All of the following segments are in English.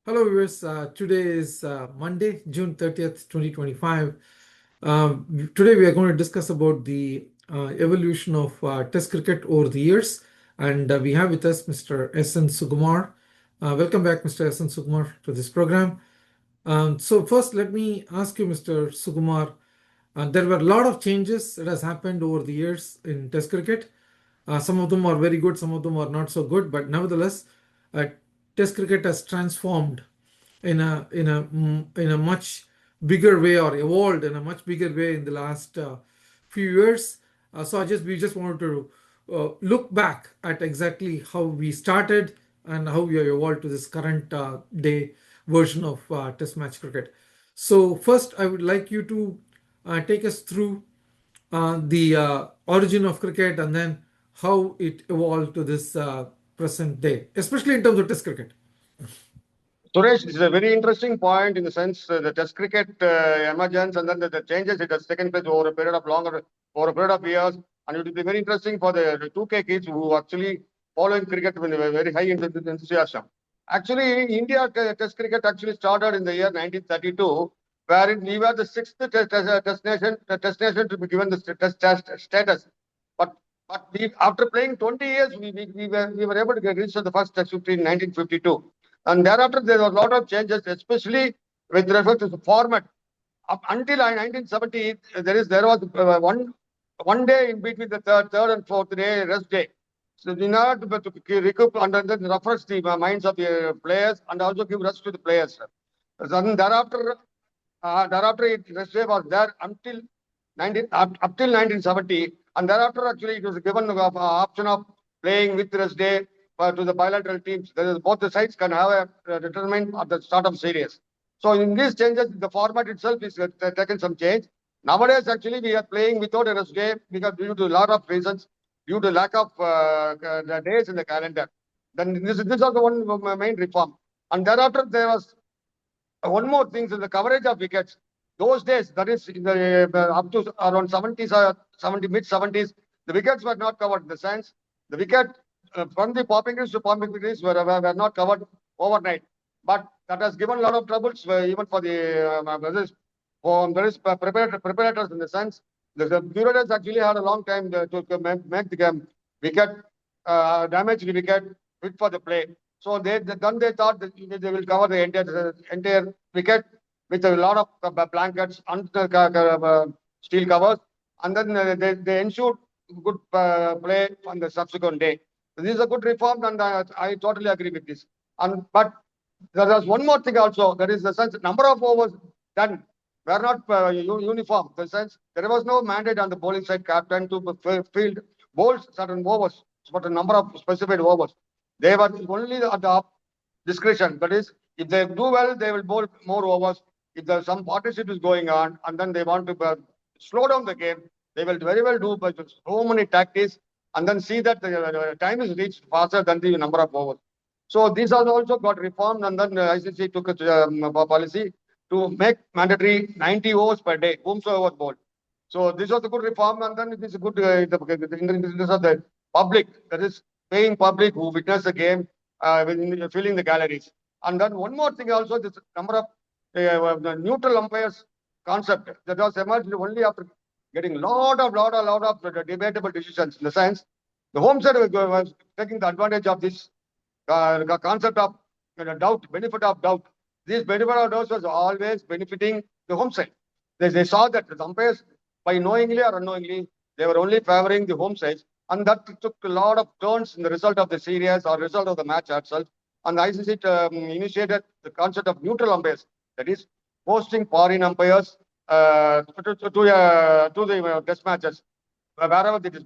Hello, viewers. Today is Monday, June 30th, 2025. Today we are going to discuss about the evolution of Test cricket over the years. And we have with us Mr. S.N. Sukumar. Welcome back, Mr. S.N. Sukumar, to this program. So first, let me ask you, Mr. Sukumar, there were a lot of changes that has happened over the years in Test cricket. Some of them are very good, some of them are not so good, but nevertheless, uh, Test cricket has transformed in a much bigger way, or evolved in a much bigger way in the last few years. So we just wanted to look back at exactly how we started and how we have evolved to this current day version of Test match cricket. So first, I would like you to take us through the origin of cricket and then how it evolved to this present day, especially in terms of Test cricket. Suresh, this is a very interesting point in the sense the Test cricket emergence and then the changes it has taken place over a period of years, and it will be very interesting for the 2K kids who actually following cricket with a very high enthusiasm. Actually, India Test cricket actually started in the year 1932, wherein we were the sixth test nation to be given the test status. But after playing 20 years, we were able to reach the first test in 1952. And thereafter, there were a lot of changes, especially with respect to the format. Up until 1970, there was one day in between the third and fourth day rest day. So in order to recoup and then refresh the minds of the players and also give rest to the players. Then thereafter, rest day was there until up till 1970, and thereafter actually it was given the option of playing with rest day to the bilateral teams. Both the sides can have a determined at the start of series. So in these changes, the format itself is taken some change. Nowadays, actually, we are playing without a rest day because due to a lot of reasons, due to lack of the days in the calendar. Then this is the one main reform. And thereafter, there was one more thing is the coverage of wickets. Those days, that is in the, up to around 70s or 70 mid 70s, the wickets were not covered. In the sense, the wicket from the popping greens to popping greens were not covered overnight. But that has given a lot of troubles even for the preparators in the sense the curators actually had a long time to make the game wicket damage the wicket fit for the play. So they thought that they will cover the entire wicket with a lot of blankets and steel covers, and then they ensured good play on the subsequent day. So this is a good reform, and I totally agree with this. But there was one more thing also. That is the sense number of overs done were not uniform. In the sense there was no mandate on the bowling side captain to field bowls certain overs, but a number of specified overs. They were only at the discretion. That is, if they do well, they will bowl more overs. If there's some partnership is going on, and then they want to slow down the game, they will very well do by so many tactics, and then see that the time is reached faster than the number of overs. So these are also got reformed, and then ICC took a policy to make mandatory 90 overs per day, whomsoever bowled. So this was a good reform, and then it is a good in the interest of the public, that is paying public who witness the game, filling the galleries. And then one more thing also, this number of the neutral umpires concept that was emerged only after getting lot of debatable decisions. In the sense, the home side was taking the advantage of this concept of benefit of doubt. This benefit of doubt was always benefiting the home side. They saw that the umpires, by knowingly or unknowingly, they were only favoring the home side, and that took a lot of turns in the result of the series or result of the match itself. And the ICC initiated the concept of neutral umpires, that is, posting foreign umpires to the test matches. Wherever it is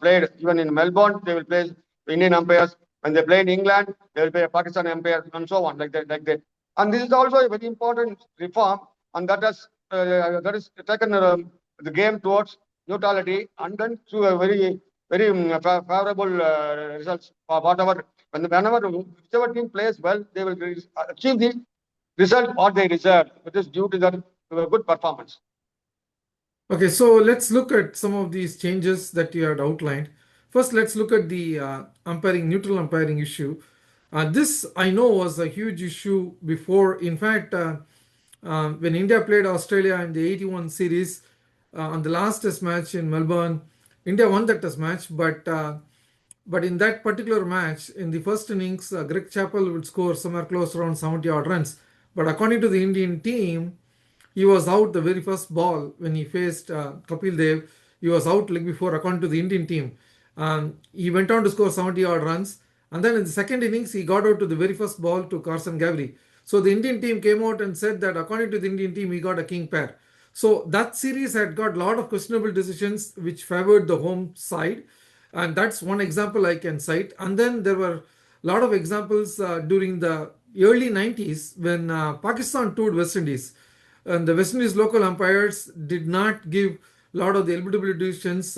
played, even in Melbourne, they will play Indian umpires. When they play in England, they will play a Pakistan umpire, and so on, like that. And this is also a very important reform, and that is taken the game towards neutrality, and then to a very favorable results for whatever. Whichever team plays well, they will achieve the result what they deserve. It is due to their good performance. Okay, so let's look at some of these changes that you had outlined. First, let's look at the neutral umpiring issue. This I know was a huge issue before. In fact, when India played Australia in the 81 series on the last test match in Melbourne, India won that test match, but in that particular match, in the first innings, Greg Chappell would score somewhere close around 70 odd runs. But according to the Indian team, he was out the very first ball when he faced Kapil Dev. He was out leg before, according to the Indian team. He went on to score 70 odd runs. And then in the second innings, he got out to the very first ball to Carson Gavri. So the Indian team came out and said that according to the Indian team, he got a king pair. So that series had got a lot of questionable decisions which favored the home side. And that's one example I can cite. And then there were a lot of examples during the early 90s when Pakistan toured West Indies. And the West Indies local umpires did not give a lot of the LBW decisions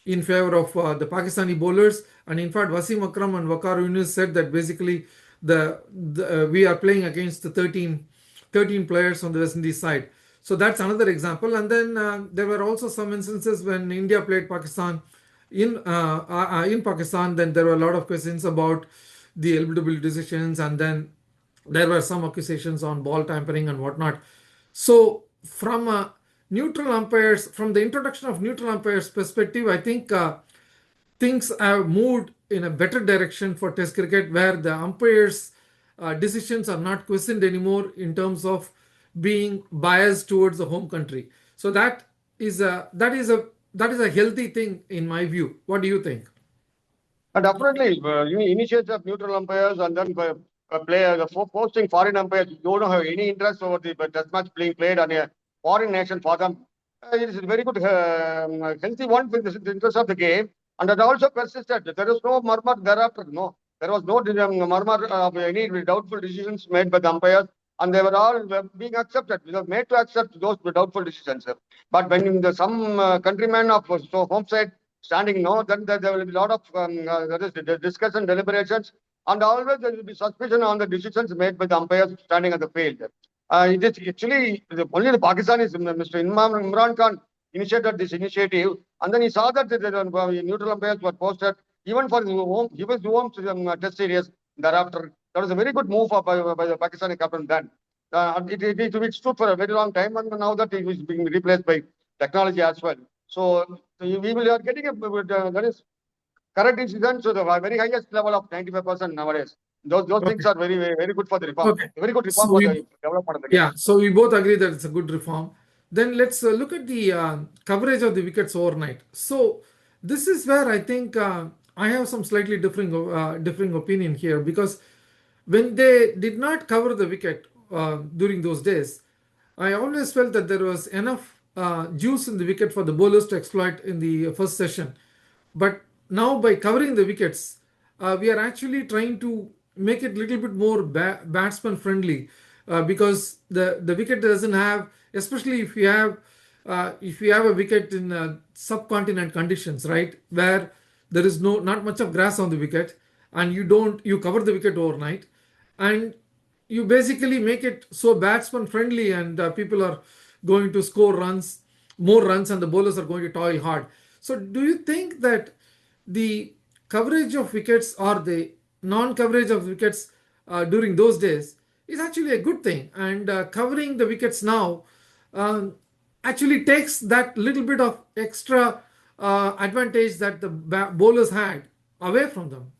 in favor of the Pakistani bowlers. And in fact, Wasim Akram and Waqar Yunus said that basically we are playing against the 13 players on the West Indies side. So that's another example. And then there were also some instances when India played Pakistan in Pakistan. Then there were a lot of questions about the LBW decisions, and then there were some accusations on ball tampering and whatnot. So from from the introduction of neutral umpires perspective, I think things have moved in a better direction for Test cricket, where the umpires' decisions are not questioned anymore in terms of being biased towards the home country. So that is a healthy thing in my view. What do you think? And definitely, initiates of neutral umpires and then posting foreign umpires don't have any interest over the test match being played on a foreign nation for them. It is a very good, healthy one with the interest of the game. And it also persisted. There is no murmur thereafter. No, there was no murmur of any doubtful decisions made by the umpires, and they were all being accepted. We were made to accept those doubtful decisions. But when some countrymen of home side standing no, then there will be a lot of that is the discussion, deliberations, and always there will be suspicion on the decisions made by the umpires standing at the field. It is actually only the Pakistanis, Mr. Imran Khan initiated this initiative, and then he saw that the neutral umpires were posted even for his home test series. Thereafter, that was a very good move by the Pakistani captain then. It stood for a very long time, and now that it is being replaced by technology as well. So we are getting that is correct decision to the very highest level of 95% nowadays. Those things Okay. are very good for the reform. Okay. Very good reform So for we the development of the game. Yeah, so we both agree that it's a good reform. Then let's look at the coverage of the wickets overnight. So this is where I think I have some slightly differing opinion here, because when they did not cover the wicket during those days, I always felt that there was enough juice in the wicket for the bowlers to exploit in the first session. But now by covering the wickets, we are actually trying to make it a little bit more batsman friendly, because the wicket doesn't have, especially if you have a wicket in subcontinent conditions, right, where there is not much of grass on the wicket, and you cover the wicket overnight, and you basically make it so batsman friendly, and people are going to score more runs, and the bowlers are going to toil hard. So do you think that the coverage of wickets or the non-coverage of wickets during those days is actually a good thing, and covering the wickets now um, actually takes that little bit of extra advantage that the bowlers had away from them?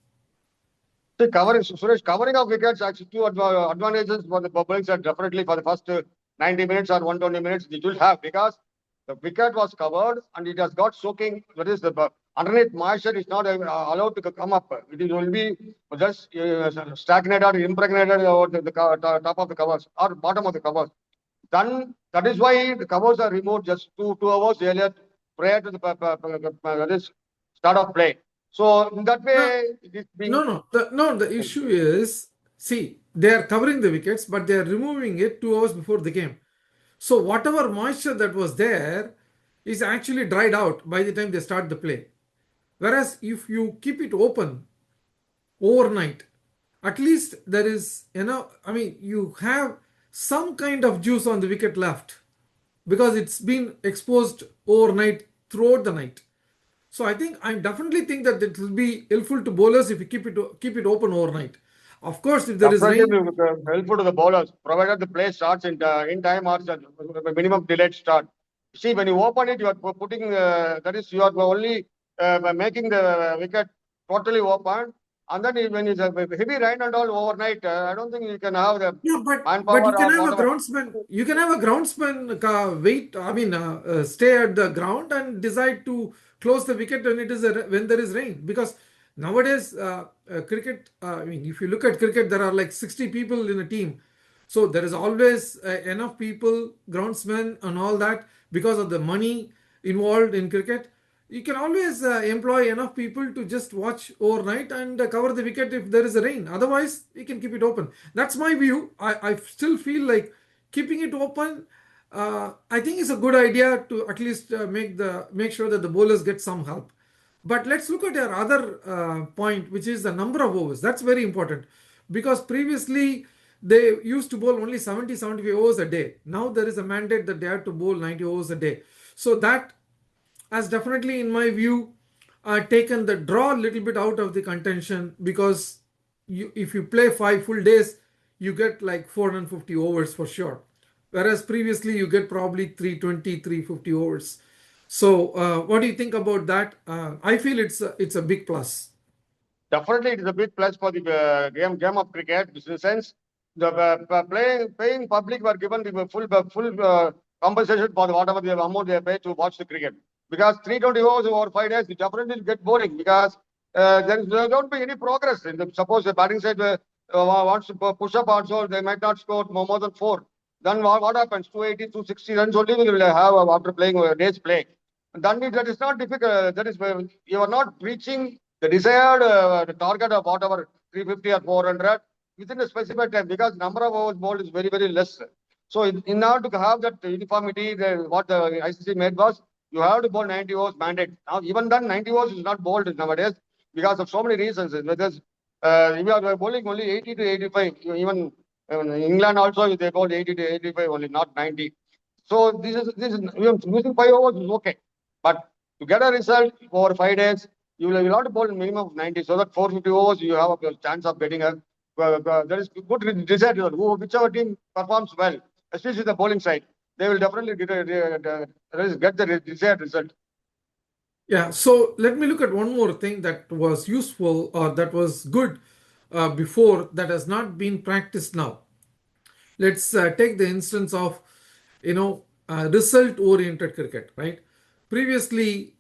See, Suresh, covering of wickets actually two advantages for the bowling side. Definitely for the first 90 minutes or 120 minutes, it will have, because the wicket was covered and it has got soaking. That is the underneath moisture is not allowed to come up. It will be just stagnated or impregnated over the top of the covers or bottom of the covers. Then that is why the covers are removed just 2 hours earlier prior to the that is start of play. So in that No, way, it is being. no. The issue is, see, they are covering the wickets, but they are removing it 2 hours before the game. So whatever moisture that was there is actually dried out by the time they start the play. Whereas if you keep it open overnight, at least there is, I mean, you have some kind of juice on the wicket left, because it's been exposed overnight throughout the night. So I definitely think that it will be helpful to bowlers if you keep it open overnight. Of course, if there is Definitely rain, helpful to the bowlers, provided the play starts in time or minimum delayed start. See, when you open it, you are putting that is you are only making the wicket totally open, and then when it's a heavy rain and all overnight, I don't think you can have the yeah, but you manpower can or have a whatever. groundsman. You can have a groundsman wait. I mean, stay at the ground and decide to close the wicket when when there is rain. Because nowadays, cricket. I mean, if you look at cricket, there are like 60 people in a team, so there is always enough people, groundsmen, and all that because of the money involved in cricket. You can always employ enough people to just watch overnight and cover the wicket if there is a rain. Otherwise, you can keep it open. That's my view. I still feel like keeping it open. I think it's a good idea to at least make sure that the bowlers get some help. But let's look at our other point, which is the number of overs. That's very important because previously they used to bowl only 70-75 overs a day. Now there is a mandate that they have to bowl 90 overs a day. So that has definitely, in my view, taken the draw a little bit out of the contention because if you play 5 full days, you get like 450 overs for sure. Whereas previously you get probably 320, 350 overs. So, what do you think about that? I feel it's a big plus. Definitely, it is a big plus for the game of cricket. In the sense, the paying public were given the full compensation for whatever the amount they pay to watch the cricket. Because 320 overs over 5 days, you definitely will get boring because there don't be any progress. Suppose the batting side wants to push up also, they might not score more than four. Then what happens? 280, 260 runs only we will have after playing a day's play. And then that is not difficult. That is you are not reaching the desired target of whatever 350 or 400 within a specified time because number of overs bowled is very, very less. So in order to have that uniformity, what the ICC made was you have to bowl 90 overs mandate. Now, even then, 90 overs is not bowled nowadays because of so many reasons. Because if you are bowling only 80 to 85, even in England also they bowl 80 to 85 only, not 90. So this is using 5 overs is okay, but to get a result over 5 days, you will have to bowl minimum of 90, so that 450 overs you have a chance of getting a there is good result. Whichever team performs well, especially the bowling side, they will definitely get the desired result. Yeah, so let me look at one more thing that was useful or that was good before that has not been practiced now. Let's take the instance of result oriented cricket, right? Previously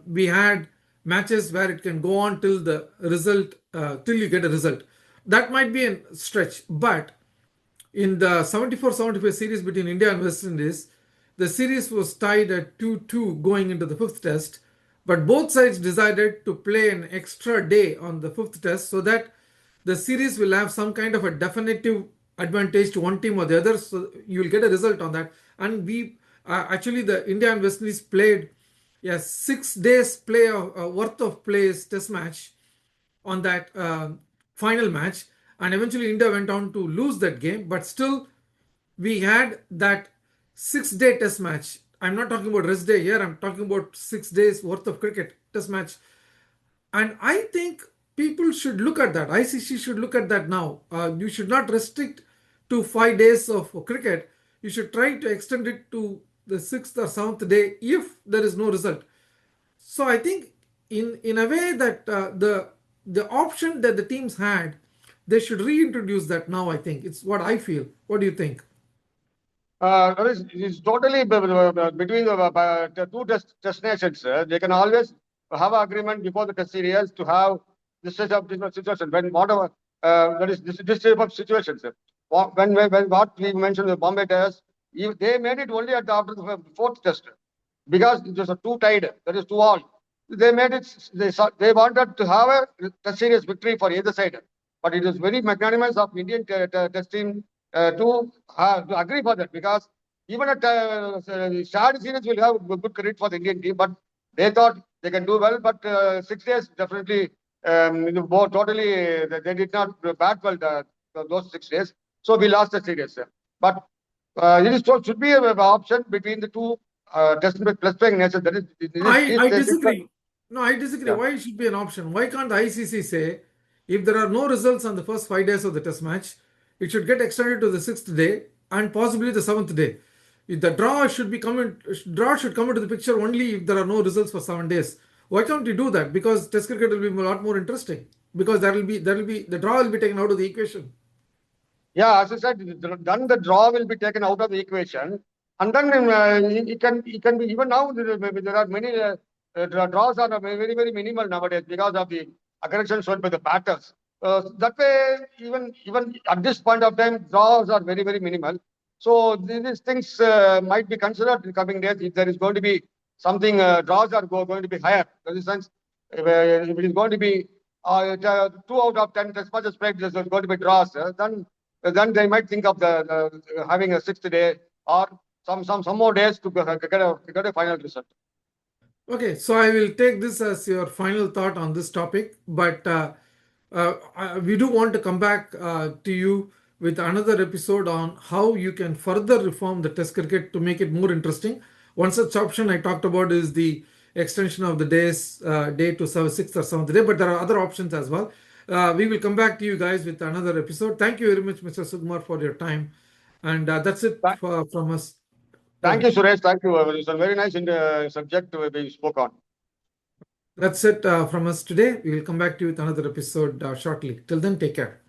we had matches where it can go on till the result till you get a result. That might be a stretch, but in the 74-75 series between India and West Indies, the series was tied at 2-2 going into the fifth test, but both sides decided to play an extra day on the fifth test so that the series will have some kind of a definitive advantage to one team or the other. So you will get a result on that. And we actually, the India and West Indies played a 6 days play worth of plays test match on that final match, and eventually India went on to lose that game. But still, we had that 6 day test match. I'm not talking about rest day here. I'm talking about 6 days worth of cricket test match, and I think people should look at that. ICC should look at that now. You should not restrict to 5 days of cricket. You should try to extend it to the sixth or seventh day if there is no result. So I think in a way that the option that the teams had, they should reintroduce that now. I think it's what I feel. What do you think? It's totally between the two test nations. They can always have an agreement before the test series to have this type of different situation. When whatever that is this type of situations. When what we mentioned the Bombay test, they made it only after the fourth test because it was a two tied. That is two all. They made it. They wanted to have a test series victory for either side, but it is very magnanimous of Indian test team to agree for that because even at shard series will have good credit for the Indian team, but they thought they can do well. But 6 days definitely totally they did not bat well those 6 days, so we lost the series. But should be an option between the two test plus playing nations. That is, I disagree. No, I disagree. yeah. Why it should be an option? Why can't the ICC say If there are no results on the first 5 days of the test match, it should get extended to the sixth day and possibly the seventh day. If the draw should come into the picture only if there are no results for 7 days. Why can't you do that? Because test cricket will be a lot more interesting. Because the draw will be taken out of the equation. Yeah, as I said, then the draw will be taken out of the equation, and then it can be even now. There are many draws are very minimal nowadays because of the aggression shown by the batters. That way, even at this point of time, draws are very minimal. So these things might be considered in coming days if there is going to be something. Draws are going to be higher. In the sense, if it is going to be 2 out of 10 test matches played, there's going to be draws. Then they might think of the having a sixth day or some more days to get a final result. Okay, so I will take this as your final thought on this topic, but we do want to come back to you with another episode on how you can further reform the test cricket to make it more interesting. One such option I talked about is the extension of the day to sixth or seventh day, but there are other options as well. We will come back to you guys with another episode. Thank you very much, Mr. Sukumar, for your time. And that's it Tha- from us. Go Thank you, ahead. Suresh. Thank you. It's a very nice subject we spoke on. That's it from us today. We will come back to you with another episode shortly. Till then, take care.